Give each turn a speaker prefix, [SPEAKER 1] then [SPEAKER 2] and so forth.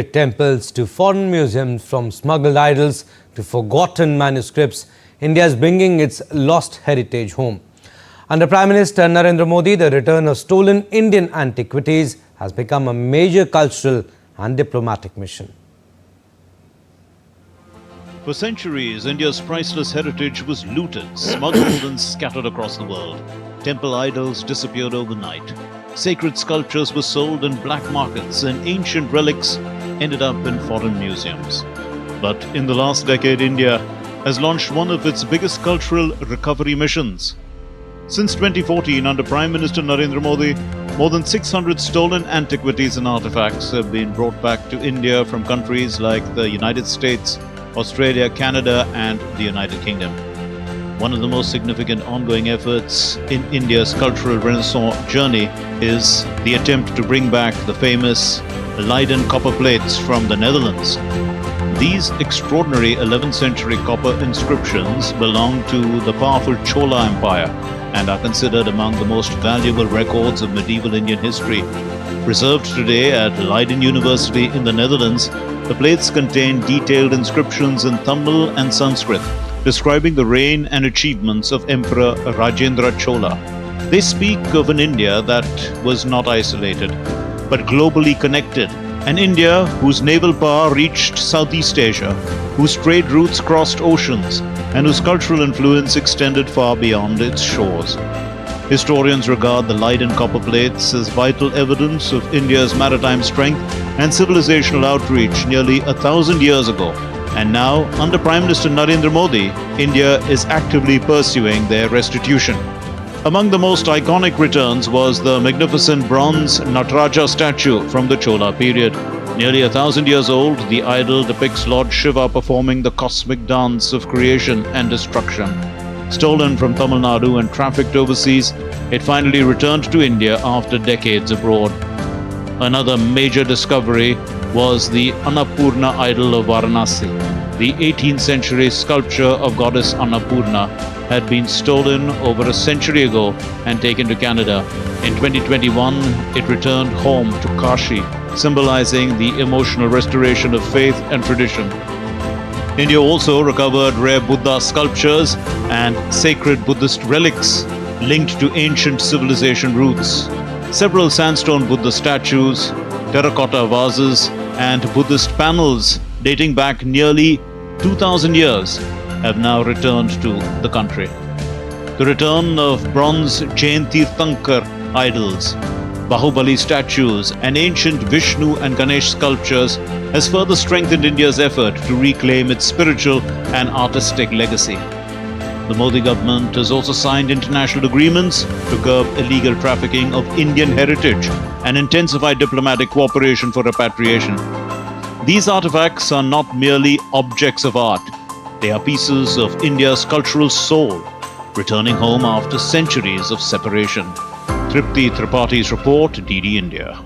[SPEAKER 1] Temples to foreign museums, from smuggled idols to forgotten manuscripts, India is bringing its lost heritage home. Under Prime Minister Narendra Modi, the return of stolen Indian antiquities has become a major cultural and diplomatic mission.
[SPEAKER 2] For centuries, India's priceless heritage was looted, smuggled and scattered across the world. Temple idols disappeared overnight. Sacred sculptures were sold in black markets, and ancient relics ended up in foreign museums. But in the last decade, India has launched one of its biggest cultural recovery missions. Since 2014, under Prime Minister Narendra Modi, more than 600 stolen antiquities and artifacts have been brought back to India from countries like the United States, Australia, Canada, and the United Kingdom. One of the most significant ongoing efforts in India's cultural renaissance journey is the attempt to bring back the famous Leiden copper plates from the Netherlands. These extraordinary 11th century copper inscriptions belong to the powerful Chola Empire and are considered among the most valuable records of medieval Indian history. Preserved today at Leiden University in the Netherlands, the plates contain detailed inscriptions in Tamil and Sanskrit, describing the reign and achievements of Emperor Rajendra Chola. They speak of an India that was not isolated, but globally connected. An India whose naval power reached Southeast Asia, whose trade routes crossed oceans, and whose cultural influence extended far beyond its shores. Historians regard the Leiden copper plates as vital evidence of India's maritime strength and civilizational outreach nearly 1,000 years ago. And now, under Prime Minister Narendra Modi, India is actively pursuing their restitution. Among the most iconic returns was the magnificent bronze Nataraja statue from the Chola period. Nearly 1,000 years old, the idol depicts Lord Shiva performing the cosmic dance of creation and destruction. Stolen from Tamil Nadu and trafficked overseas, it finally returned to India after decades abroad. Another major discovery was the Annapurna idol of Varanasi. The 18th century sculpture of goddess Annapurna had been stolen over a century ago and taken to Canada. In 2021, it returned home to Kashi, symbolizing the emotional restoration of faith and tradition. India also recovered rare Buddha sculptures and sacred Buddhist relics linked to ancient civilization roots. Several sandstone Buddha statues, terracotta vases, and Buddhist panels dating back nearly 2,000 years have now returned to the country. The return of bronze Jain Tirthankar idols, Bahubali statues, and ancient Vishnu and Ganesh sculptures has further strengthened India's effort to reclaim its spiritual and artistic legacy. The Modi government has also signed international agreements to curb illegal trafficking of Indian heritage and intensify diplomatic cooperation for repatriation. These artifacts are not merely objects of art. They are pieces of India's cultural soul, returning home after centuries of separation. Tripti Tripaঠি's report, DD India.